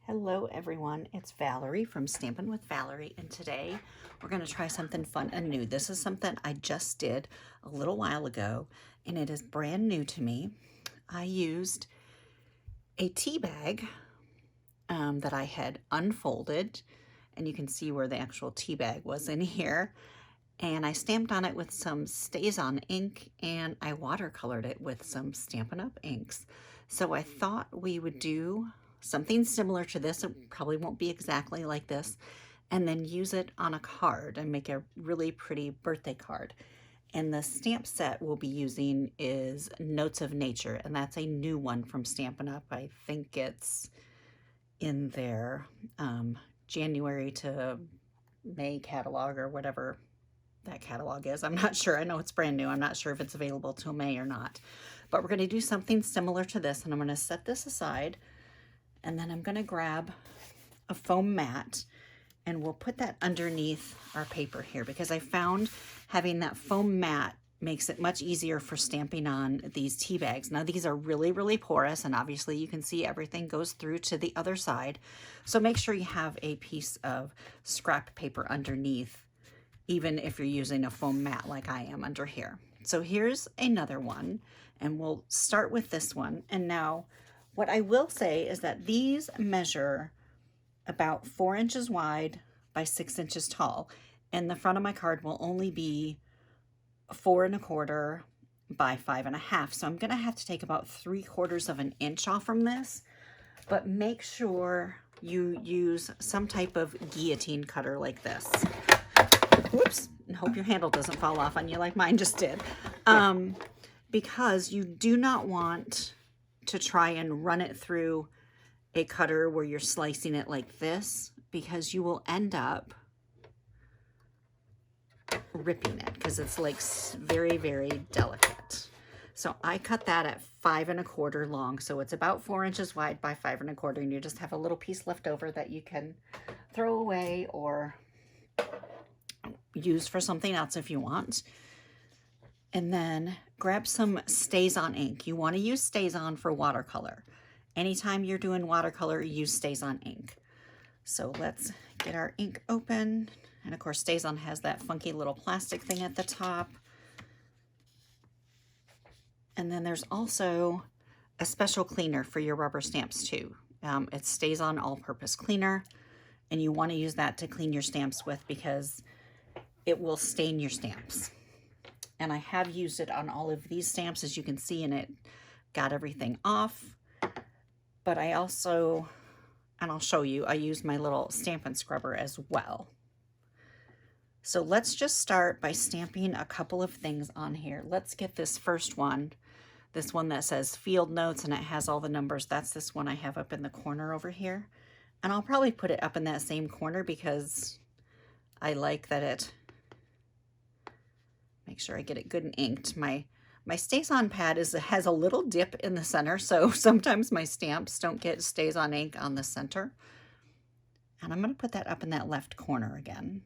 Hello everyone, it's Valerie from Stampin' with Valerie, and today we're going to try something fun and new. This is something I just did a little while ago, and it is brand new to me. I used a tea bag that I had unfolded, and you can see where the actual tea bag was in here, and I stamped on it with some StazOn ink, and I watercolored it with some Stampin' Up! Inks. So I thought we would do something similar to this. It probably won't be exactly like this, and then use it on a card and make a really pretty birthday card. And the stamp set we'll be using is Notes of Nature, and that's a new one from Stampin' Up! I think it's in their January to May catalog or whatever that catalog is. I'm not sure. I know it's brand new. I'm not sure if it's available till May or not. But we're going to do something similar to this, and I'm going to set this aside, and then I'm going to grab a foam mat, and we'll put that underneath our paper here, because I found having that foam mat makes it much easier for stamping on these tea bags. Now these are really, really porous, and obviously you can see everything goes through to the other side. So make sure you have a piece of scrap paper underneath, even if you're using a foam mat like I am under here. So here's another one, and we'll start with this one. And now what I will say is that these measure about 4 inches wide by 6 inches tall, and the front of my card will only be 4 1/4 by 5 1/2. So I'm gonna have to take about 3/4 of an inch off from this, but make sure you use some type of guillotine cutter like this. Whoops, and hope your handle doesn't fall off on you like mine just did. Because you do not want to try and run it through a cutter where you're slicing it like this, because you will end up ripping it, because it's like very, very delicate. So I cut that at 5 1/4 long, so it's about 4 inches wide by 5 1/4, and you just have a little piece left over that you can throw away or use for something else if you want. And then grab some StazOn ink. You want to use StazOn for watercolor. Anytime you're doing watercolor, use StazOn ink. So let's get our ink open. And of course, StazOn has that funky little plastic thing at the top. And then there's also a special cleaner for your rubber stamps too. It's StazOn all-purpose cleaner, and you want to use that to clean your stamps with, because it will stain your stamps. And I have used it on all of these stamps, as you can see, and it got everything off. But I also, and I'll show you, I use my little Stampin' scrubber as well. So let's just start by stamping a couple of things on here. Let's get this first one, this one that says Field Notes, and it has all the numbers. That's this one I have up in the corner over here. And I'll probably put it up in that same corner, because I like that it, make sure I get it good and inked. My StazOn pad has a little dip in the center, so sometimes my stamps don't get StazOn ink on the center. And I'm going to put that up in that left corner again.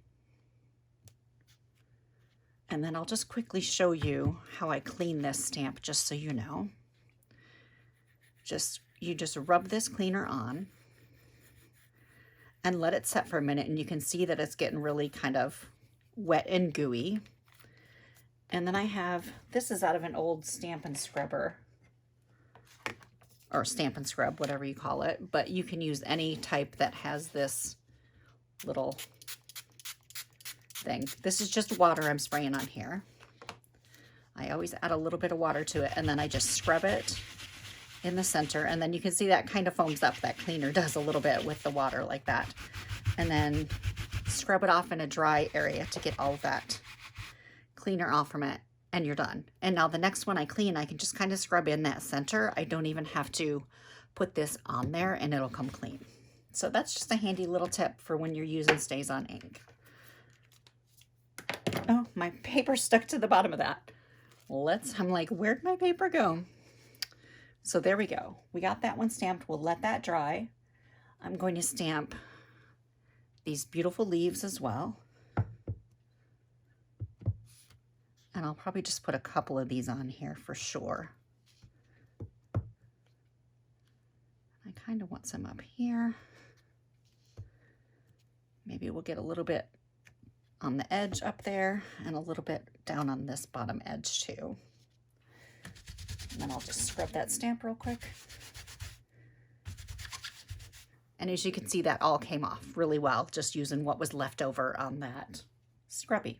And then I'll just quickly show you how I clean this stamp, just so you know. You just rub this cleaner on and let it set for a minute, and you can see that it's getting really kind of wet and gooey. And then I have, this is out of an old Stampin' scrubber, or Stampin' scrub, whatever you call it, but you can use any type that has this little thing. This is just water I'm spraying on here. I always add a little bit of water to it, and then I just scrub it in the center, and then you can see that kind of foams up. That cleaner does a little bit with the water like that. And then scrub it off in a dry area to get all of that cleaner off from it, and you're done. And now the next one I clean, I can just kind of scrub in that center. I don't even have to put this on there, and it'll come clean. So that's just a handy little tip for when you're using StazOn ink. Oh, my paper stuck to the bottom of that. I'm like, where'd my paper go? So there we go. We got that one stamped. We'll let that dry. I'm going to stamp these beautiful leaves as well. And I'll probably just put a couple of these on here for sure. I kind of want some up here. Maybe we'll get a little bit on the edge up there and a little bit down on this bottom edge too. And then I'll just scrub that stamp real quick. And as you can see, that all came off really well, just using what was left over on that scrubby.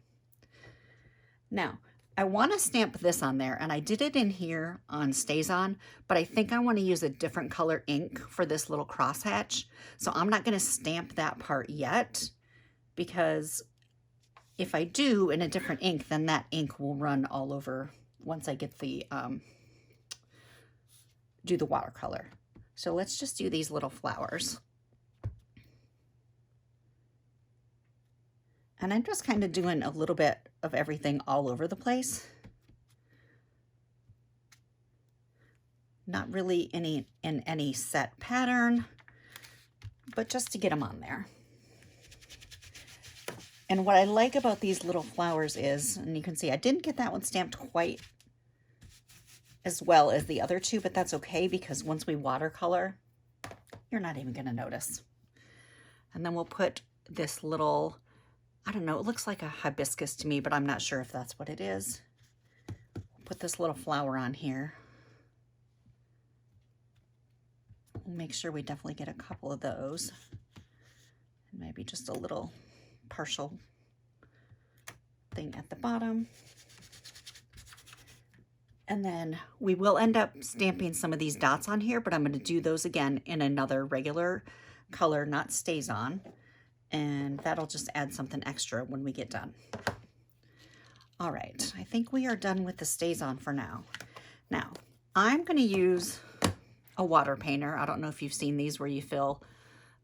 Now, I want to stamp this on there, and I did it in here on Stays On, but I think I want to use a different color ink for this little crosshatch. So I'm not going to stamp that part yet, because if I do in a different ink, then that ink will run all over once I get the, do the watercolor. So let's just do these little flowers. And I'm just kind of doing a little bit of everything all over the place. Not really in any set pattern, but just to get them on there. And what I like about these little flowers is, and you can see I didn't get that one stamped quite as well as the other two, but that's okay because once we watercolor, you're not even gonna notice. And then we'll put this little, I don't know, it looks like a hibiscus to me, but I'm not sure if that's what it is. Put this little flower on here. We'll make sure we definitely get a couple of those. And maybe just a little partial thing at the bottom. And then we will end up stamping some of these dots on here, but I'm going to do those again in another regular color, not Stays On. And that'll just add something extra when we get done. All right, I think we are done with the Stays On for now. Now, I'm going to use a water painter. I don't know if you've seen these where you fill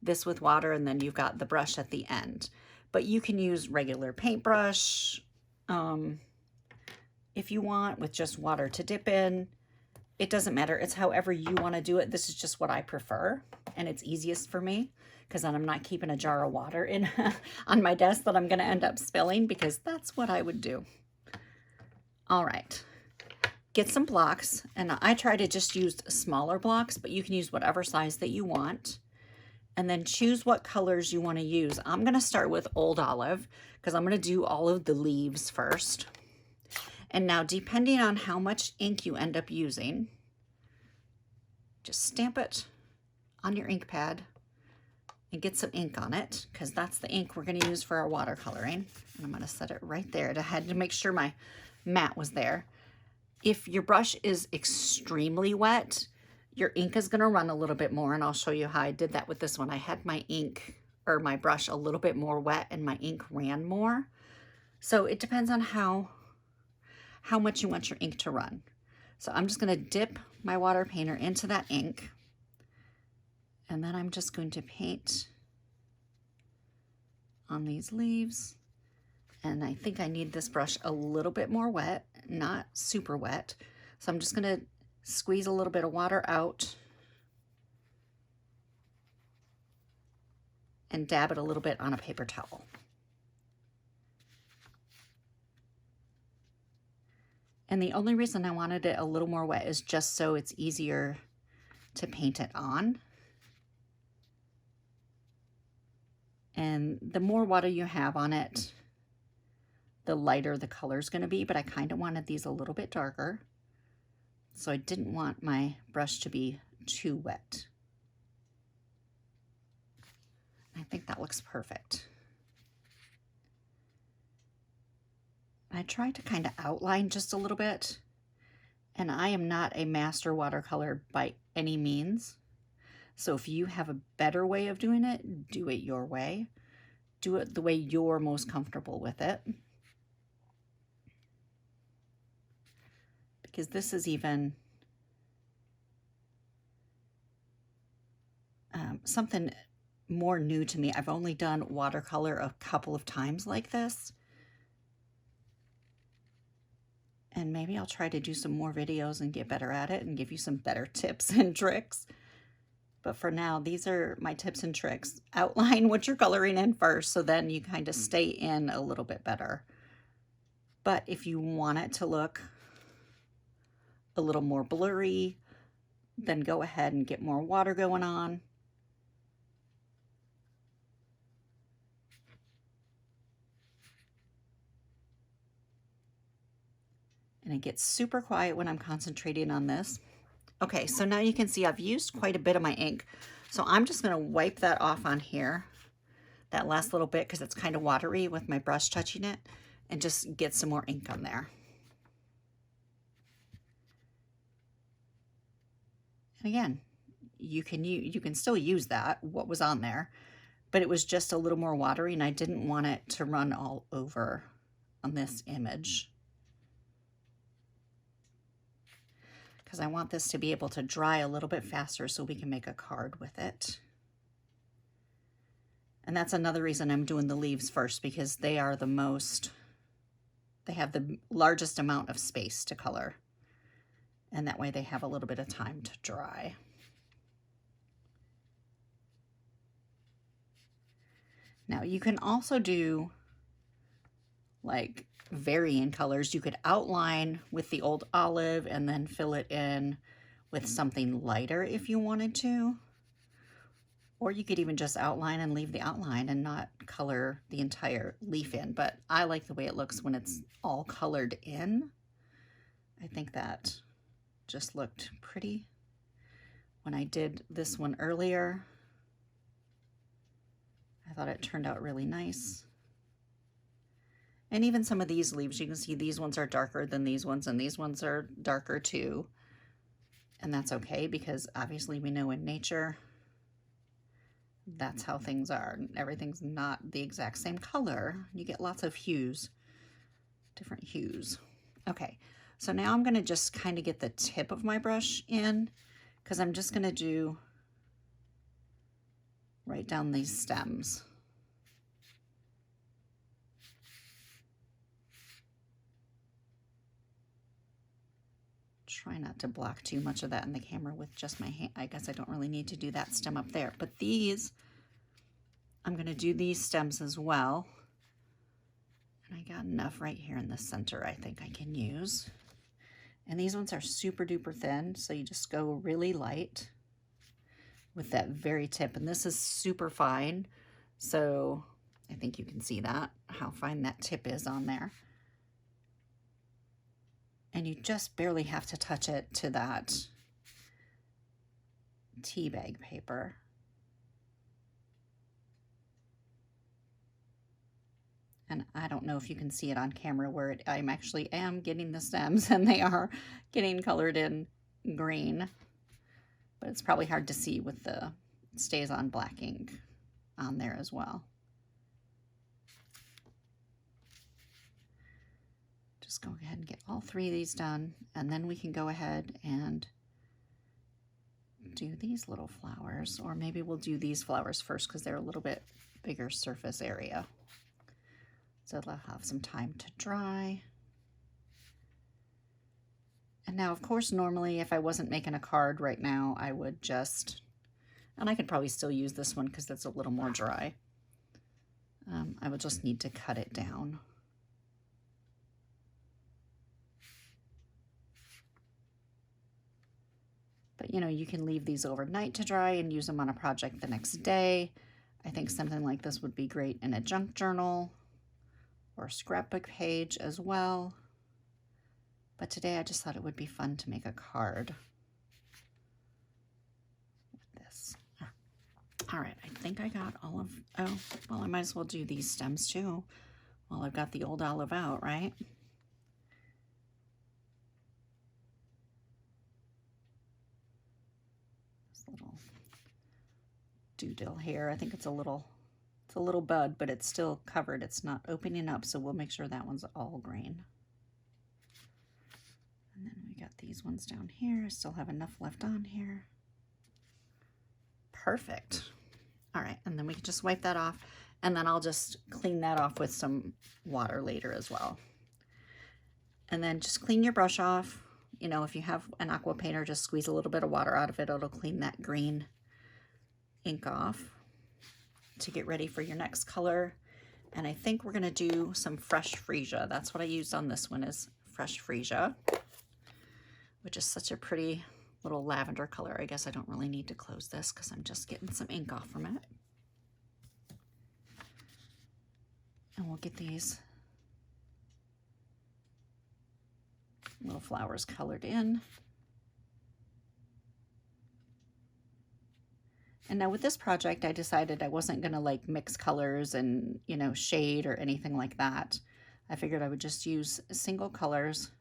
this with water and then you've got the brush at the end. But you can use regular paintbrush if you want, with just water to dip in. It doesn't matter. It's however you want to do it. This is just what I prefer, and it's easiest for me because then I'm not keeping a jar of water in on my desk that I'm going to end up spilling, because that's what I would do. All right. Get some blocks, and I try to just use smaller blocks, but you can use whatever size that you want. And then choose what colors you want to use. I'm going to start with Old Olive because I'm going to do all of the leaves first. And now, depending on how much ink you end up using, just stamp it on your ink pad and get some ink on it, because that's the ink we're going to use for our watercoloring. And I'm going to set it right there. I had to make sure my mat was there. If your brush is extremely wet, your ink is going to run a little bit more, and I'll show you how I did that with this one. I had my ink, or my brush, a little bit more wet, and my ink ran more. So it depends on how much you want your ink to run. So I'm just going to dip my water painter into that ink, and then I'm just going to paint on these leaves. And I think I need this brush a little bit more wet, not super wet. So I'm just going to squeeze a little bit of water out and dab it a little bit on a paper towel. And the only reason I wanted it a little more wet is just so it's easier to paint it on. And the more water you have on it, the lighter the color is going to be, but I kind of wanted these a little bit darker. So I didn't want my brush to be too wet. I think that looks perfect. I tried to kind of outline just a little bit, and I am not a master watercolor by any means. So if you have a better way of doing it, do it your way. Do it the way you're most comfortable with it. Because this is even something more new to me. I've only done watercolor a couple of times like this. And maybe I'll try to do some more videos and get better at it and give you some better tips and tricks. But for now, these are my tips and tricks. Outline what you're coloring in first, so then you kind of stay in a little bit better. But if you want it to look a little more blurry, then go ahead and get more water going on. And it gets super quiet when I'm concentrating on this. Okay, so now you can see I've used quite a bit of my ink. So I'm just gonna wipe that off on here, that last little bit, because it's kind of watery with my brush touching it, and just get some more ink on there. And again, you can still use that, what was on there, but it was just a little more watery and I didn't want it to run all over on this image, because I want this to be able to dry a little bit faster so we can make a card with it. And that's another reason I'm doing the leaves first, because they are the most, they have the largest amount of space to color. And that way they have a little bit of time to dry. Now you can also do like varying colors. You could outline with the old olive and then fill it in with something lighter if you wanted to. Or you could even just outline and leave the outline and not color the entire leaf in. But I like the way it looks when it's all colored in. I think that just looked pretty. When I did this one earlier, I thought it turned out really nice. And even some of these leaves, you can see these ones are darker than these ones, and these ones are darker too. And that's okay, because obviously we know in nature, that's how things are. Everything's not the exact same color. You get lots of hues, different hues. Okay, so now I'm gonna just kind of get the tip of my brush in, because I'm just gonna do right down these stems. Try not to block too much of that in the camera with just my hand. I guess I don't really need to do that stem up there, but these, I'm going to do these stems as well. And I got enough right here in the center I think I can use. And these ones are super duper thin, so you just go really light with that very tip. And this is super fine, so I think you can see that, how fine that tip is on there. And you just barely have to touch it to that tea bag paper. And I don't know if you can see it on camera where I'm actually getting the stems and they are getting colored in green, but it's probably hard to see with the Stays On black ink on there as well. Just go ahead and get all three of these done, and then we can go ahead and do these little flowers, or maybe we'll do these flowers first because they're a little bit bigger surface area. So they'll have some time to dry. And now, of course, normally if I wasn't making a card right now, I would just, and I could probably still use this one because that's a little more dry. I would just need to cut it down. But you know, you can leave these overnight to dry and use them on a project the next day. I think something like this would be great in a junk journal or a scrapbook page as well. But today I just thought it would be fun to make a card with this. All right, I think I got all of, oh, well, I might as well do these stems too while I've got the old olive out, right? Little doodle here. I think it's a little bud, but it's still covered. It's not opening up, so we'll make sure that one's all green. And then we got these ones down here. I still have enough left on here. Perfect. All right, and then we can just wipe that off, and then I'll just clean that off with some water later as well. And then just clean your brush off. You know, if you have an aqua painter, just squeeze a little bit of water out of it. It'll clean that green ink off to get ready for your next color. And I think we're gonna do some fresh freesia. That's what I used on this one, is fresh freesia, which is such a pretty little lavender color. I guess I don't really need to close this because I'm just getting some ink off from it. And we'll get these Little flowers colored in. And now with this project, I decided I wasn't gonna like mix colors and, you know, shade or anything like that. I figured I would just use single colors.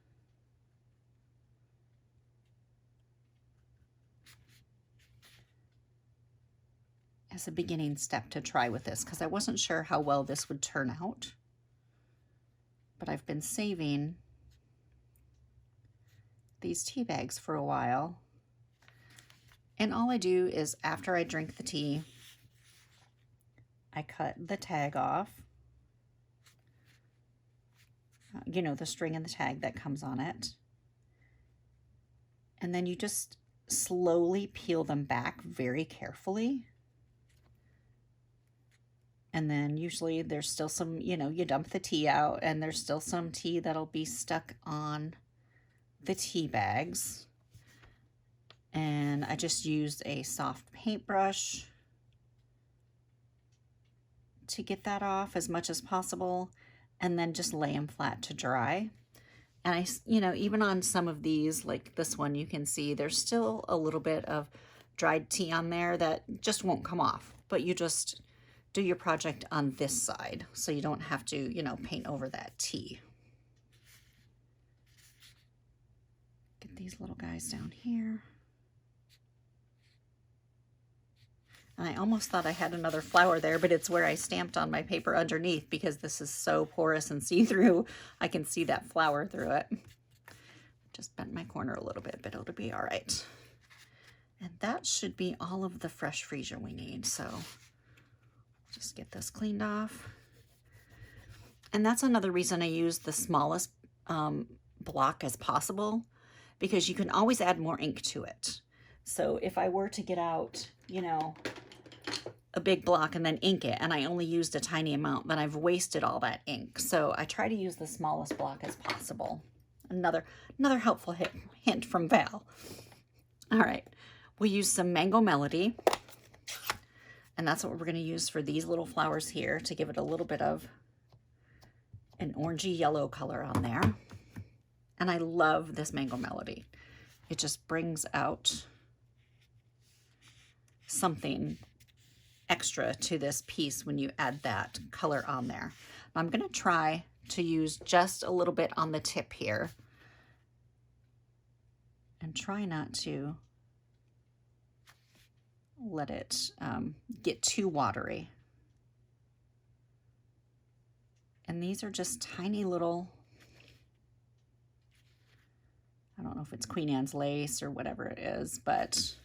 As a beginning step to try with this, because I wasn't sure how well this would turn out. But I've been saving these tea bags for a while. And all I do is after I drink the tea, I cut the tag off. You know, the string and the tag that comes on it. And then you just slowly peel them back very carefully. And then usually there's still some, you know, you dump the tea out and there's still some tea that'll be stuck on the tea bags. And I just used a soft paintbrush to get that off as much as possible, and then just lay them flat to dry. And I, you know, even on some of these, like this one, you can see there's still a little bit of dried tea on there that just won't come off, but you just do your project on this side so you don't have to, you know, paint over that tea. Get these little guys down here. And I almost thought I had another flower there, but it's where I stamped on my paper underneath because this is so porous and see-through. I can see that flower through it. Just bent my corner a little bit, but it'll be all right. And that should be all of the fresh freesia we need. So just get this cleaned off. And that's another reason I use the smallest block as possible, because you can always add more ink to it. So if I were to get out, you know, a big block and then ink it, and I only used a tiny amount, then I've wasted all that ink. So I try to use the smallest block as possible. Another helpful hint from Val. All right, we'll use some Mango Melody. And that's what we're going to use for these little flowers here to give it a little bit of an orangey yellow color on there. And I love this Mango Melody. It just brings out something extra to this piece when you add that color on there. I'm going to try to use just a little bit on the tip here and try not to let it get too watery. And these are just tiny little, I don't know if it's Queen Anne's lace or whatever it is, but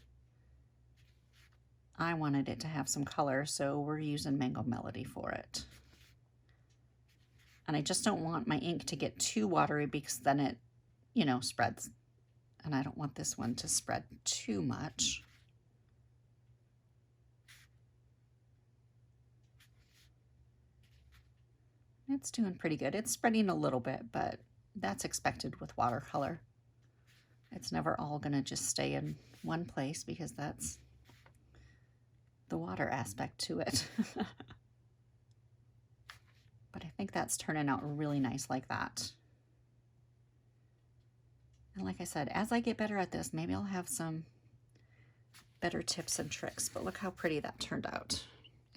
I wanted it to have some color, so we're using Mango Melody for it. And I just don't want my ink to get too watery because then it, you know, spreads. And I don't want this one to spread too much. It's doing pretty good. It's spreading a little bit, but that's expected with watercolor. It's never all gonna just stay in one place because that's the water aspect to it. But I think that's turning out really nice like that. And like I said, as I get better at this, maybe I'll have some better tips and tricks, but look how pretty that turned out.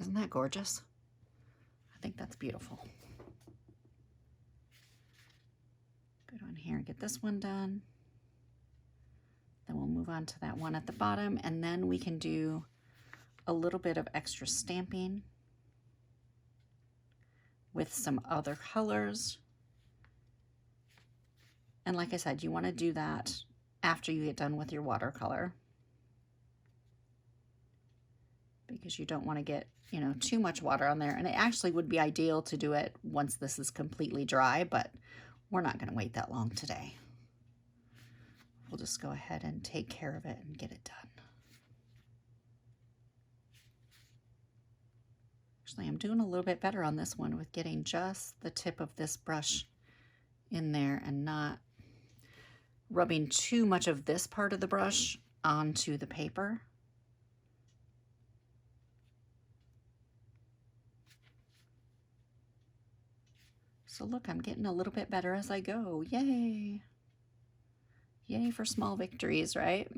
Isn't that gorgeous? I think that's beautiful. Go down here and get this one done. Then we'll move on to that one at the bottom, and then we can do a little bit of extra stamping with some other colors. And like I said, you want to do that after you get done with your watercolor, because you don't want to get, you know, too much water on there. And it actually would be ideal to do it once this is completely dry, but we're not going to wait that long today. We'll just go ahead and take care of it and get it done. Actually, I'm doing a little bit better on this one with getting just the tip of this brush in there and not rubbing too much of this part of the brush onto the paper. So look, I'm getting a little bit better as I go. Yay! Yay for small victories, right?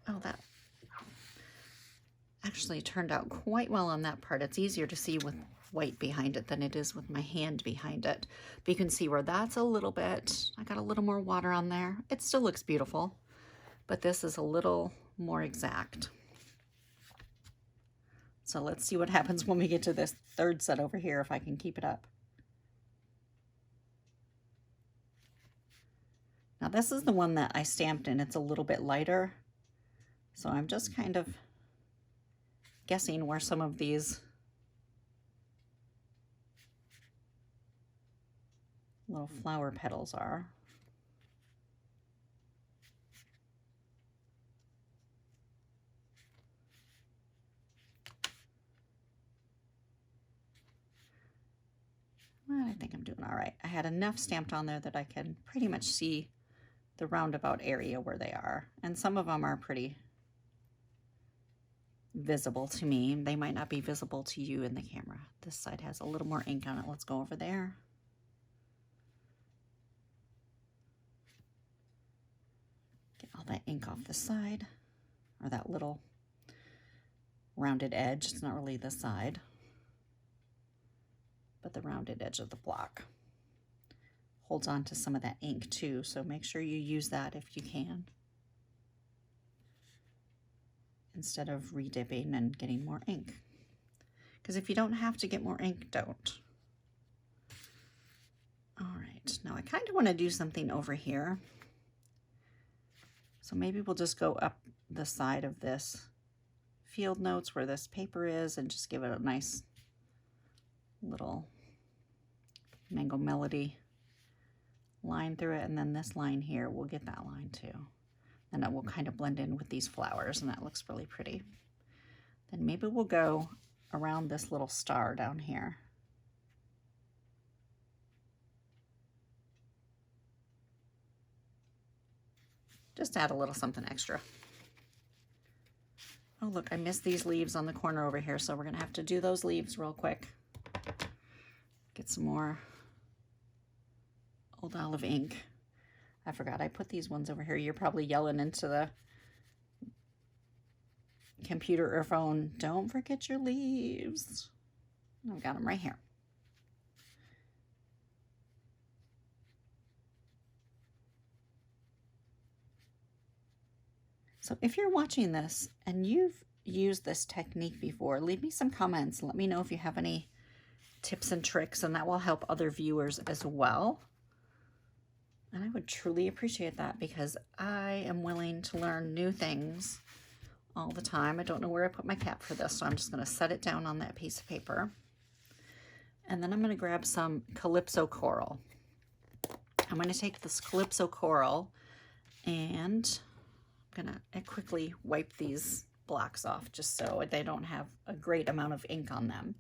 Oh, that actually turned out quite well on that part. It's easier to see with white behind it than it is with my hand behind it. But you can see where that's a little bit, I got a little more water on there. It still looks beautiful, but this is a little more exact. So let's see what happens when we get to this third set over here, if I can keep it up. Now this is the one that I stamped in. It's a little bit lighter. So I'm just kind of guessing where some of these little flower petals are. Well, I think I'm doing all right. I had enough stamped on there that I can pretty much see the roundabout area where they are. And some of them are pretty visible to me. They might not be visible to you in the camera. This side has a little more ink on it. Let's go over there. Get all that ink off the side, or that little rounded edge. It's not really the side, but the rounded edge of the block holds on to some of that ink too, so make sure you use that if you can, instead of redipping and getting more ink. Because if you don't have to get more ink, don't. All right, now I kind of want to do something over here. So maybe we'll just go up the side of this field notes where this paper is and just give it a nice little Mango Melody line through it, and then this line here, we'll get that line too. And it will kind of blend in with these flowers, and that looks really pretty. Then maybe we'll go around this little star down here. Just add a little something extra. Oh look, I missed these leaves on the corner over here, so we're gonna have to do those leaves real quick. Get some more Old Olive ink. I forgot I put these ones over here. You're probably yelling into the computer or phone, don't forget your leaves. I've got them right here. So if you're watching this and you've used this technique before, leave me some comments. Let me know if you have any tips and tricks, and that will help other viewers as well. And I would truly appreciate that, because I am willing to learn new things all the time. I don't know where I put my cap for this, so I'm just going to set it down on that piece of paper. And then I'm going to grab some Calypso Coral. I'm going to take this Calypso Coral and I'm going to quickly wipe these blocks off just so they don't have a great amount of ink on them.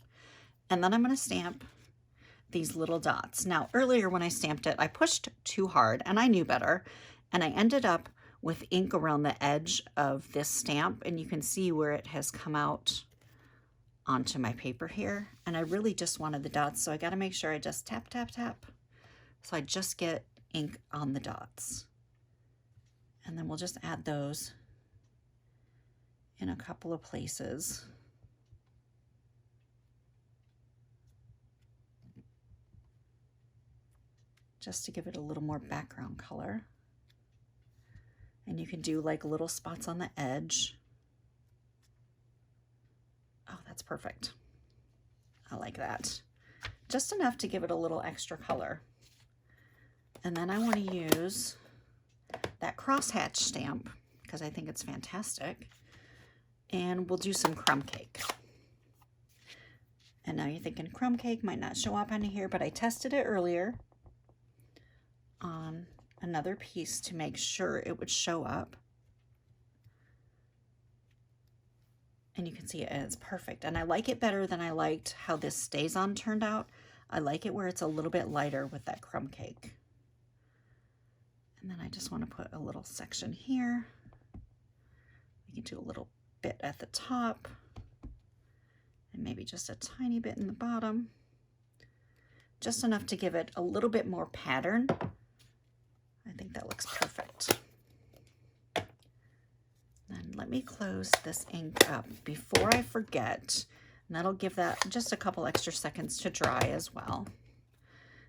And then I'm going to stamp these little dots. Now, earlier when I stamped it, I pushed too hard and I knew better. And I ended up with ink around the edge of this stamp, and you can see where it has come out onto my paper here. And I really just wanted the dots, so I got to make sure I just tap, tap, tap. So I just get ink on the dots. And then we'll just add those in a couple of places. Just to give it a little more background color. And you can do like little spots on the edge. Oh, that's perfect. I like that. Just enough to give it a little extra color. And then I want to use that crosshatch stamp because I think it's fantastic. And we'll do some crumb cake. And now you're thinking crumb cake might not show up on here, but I tested it earlier on another piece to make sure it would show up. And you can see it, and it's perfect. And I like it better than I liked how this Stays On turned out. I like it where it's a little bit lighter with that crumb cake. And then I just want to put a little section here. We can do a little bit at the top. and maybe just a tiny bit in the bottom, just enough to give it a little bit more pattern. I think that looks perfect. Then let me close this ink up before I forget, and that'll give that just a couple extra seconds to dry as well.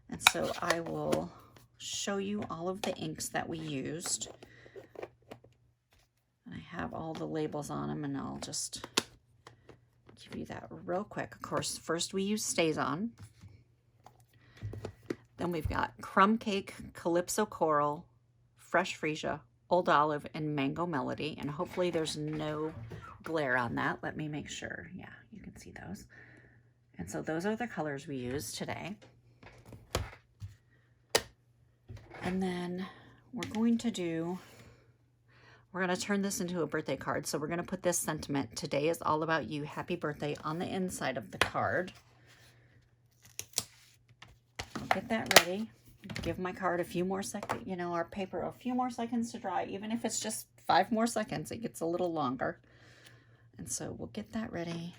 And so I will show you all of the inks that we used. And I have all the labels on them, and I'll just give you that real quick. Of course, first we use StazOn. Then we've got Crumb Cake, Calypso Coral, Fresh Freesia, Old Olive, and Mango Melody. And hopefully there's no glare on that. Let me make sure. Yeah, you can see those. And so those are the colors we used today. And then we're going to turn this into a birthday card. So we're going to put this sentiment, "Today is all about you, happy birthday," on the inside of the card. I'll get that ready. Give my card a few more seconds, you know, our paper a few more seconds to dry. Even if it's just 5 more seconds, it gets a little longer. And so we'll get that ready.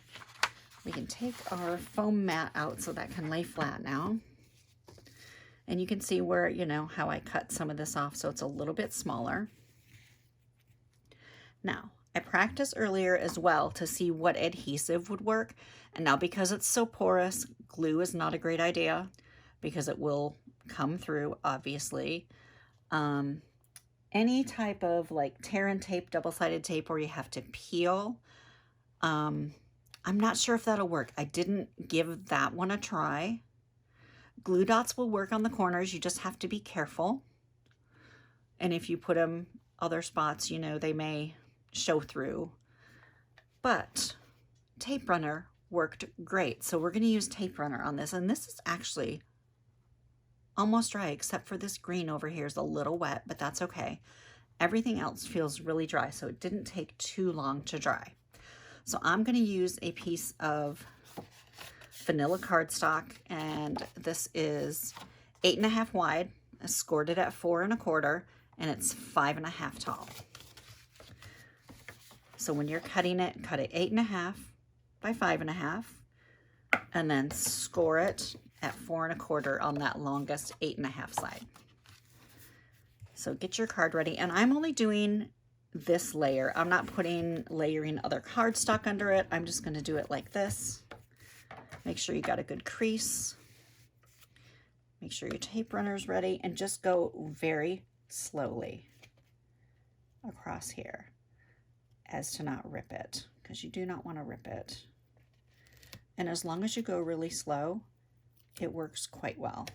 We can take our foam mat out so that can lay flat now. And you can see where, you know, how I cut some of this off so it's a little bit smaller. Now, I practiced earlier as well to see what adhesive would work. And now because it's so porous, glue is not a great idea because it will come through, obviously. Any type of like tear and tape, double-sided tape where you have to peel, I'm not sure if that'll work. I didn't give that one a try. Glue dots will work on the corners. You just have to be careful. And if you put them other spots, you know, they may show through. But tape runner worked great. So we're going to use tape runner on this. And this is actually almost dry, except for this green over here is a little wet, but that's okay. Everything else feels really dry, so it didn't take too long to dry. So I'm going to use a piece of vanilla cardstock, and this is 8.5 wide. I scored it at 4 1/4, and it's 5.5 tall. So when you're cutting it, cut it 8.5 by 5.5, and then score it at 4 1/4 on that longest 8.5 side. So get your card ready, and I'm only doing this layer. I'm not layering other cardstock under it. I'm just going to do it like this. Make sure you got a good crease. Make sure your tape runner's ready, and just go very slowly across here as to not rip it, because you do not want to rip it. And as long as you go really slow, it works quite well.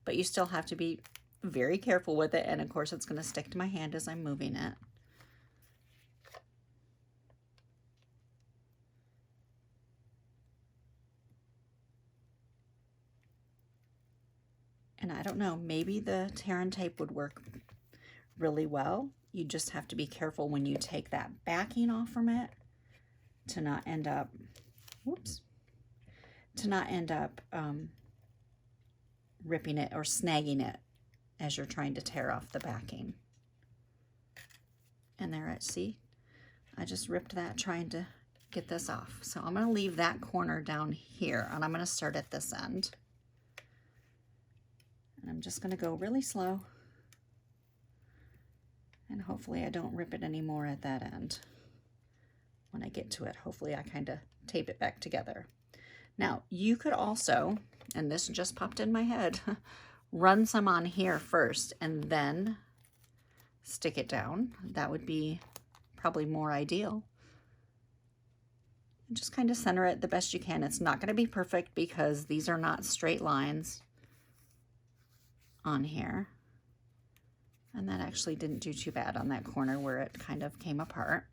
But you still have to be very careful with it, and of course it's going to stick to my hand as I'm moving it. And I don't know, maybe the tear and tape would work really well. You just have to be careful when you take that backing off from it to not end up, ripping it or snagging it as you're trying to tear off the backing. And there, see, I just ripped that trying to get this off. So I'm going to leave that corner down here, and I'm going to start at this end. And I'm just going to go really slow, and hopefully I don't rip it anymore at that end. When I get to it, hopefully I kind of tape it back together. Now, you could also, and this just popped in my head, run some on here first and then stick it down. That would be probably more ideal. And just kind of center it the best you can. It's not going to be perfect because these are not straight lines on here. And that actually didn't do too bad on that corner where it kind of came apart.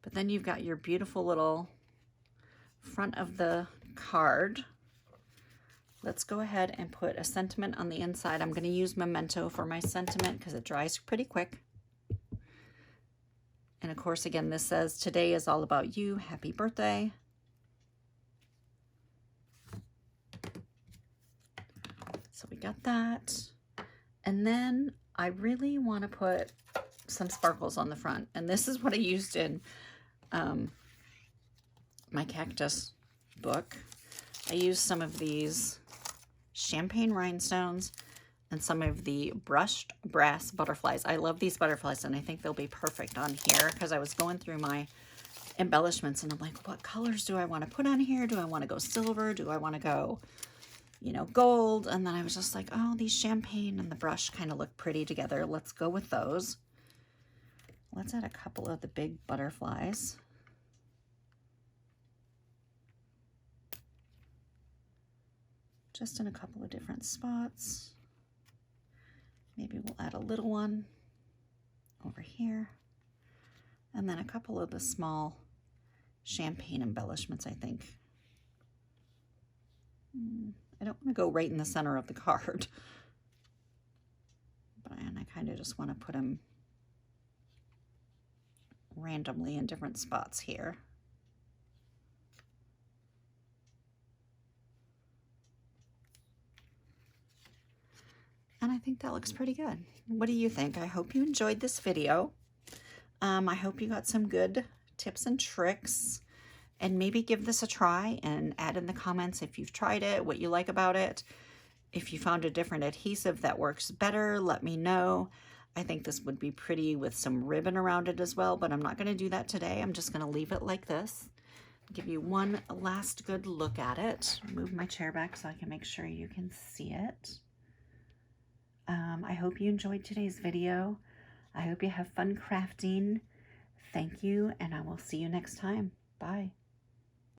But then you've got your beautiful little front of the card. Let's go ahead and put a sentiment on the inside. I'm going to use Memento for my sentiment because it dries pretty quick. And of course, again, this says, "Today is all about you, happy birthday." So we got that. And then I really want to put some sparkles on the front. And this is what I used in my cactus book. I used some of these champagne rhinestones and some of the brushed brass butterflies. I love these butterflies, and I think they'll be perfect on here because I was going through my embellishments and I'm like, what colors do I want to put on here? Do I want to go silver? Do I want to go, you know, gold? And then I was just like, oh, these champagne and the brush kind of look pretty together. Let's go with those. Let's add a couple of the big butterflies. Just in a couple of different spots. Maybe we'll add a little one over here. And then a couple of the small champagne embellishments, I think. I don't want to go right in the center of the card. But I kind of just want to put them randomly in different spots here. And I think that looks pretty good. What do you think? I hope you enjoyed this video. I hope you got some good tips and tricks, and maybe give this a try and add in the comments if you've tried it, what you like about it. If you found a different adhesive that works better, let me know. I think this would be pretty with some ribbon around it as well, but I'm not going to do that today. I'm just going to leave it like this. Give you one last good look at it. Move my chair back so I can make sure you can see it. I hope you enjoyed today's video. I hope you have fun crafting. Thank you, and I will see you next time. Bye.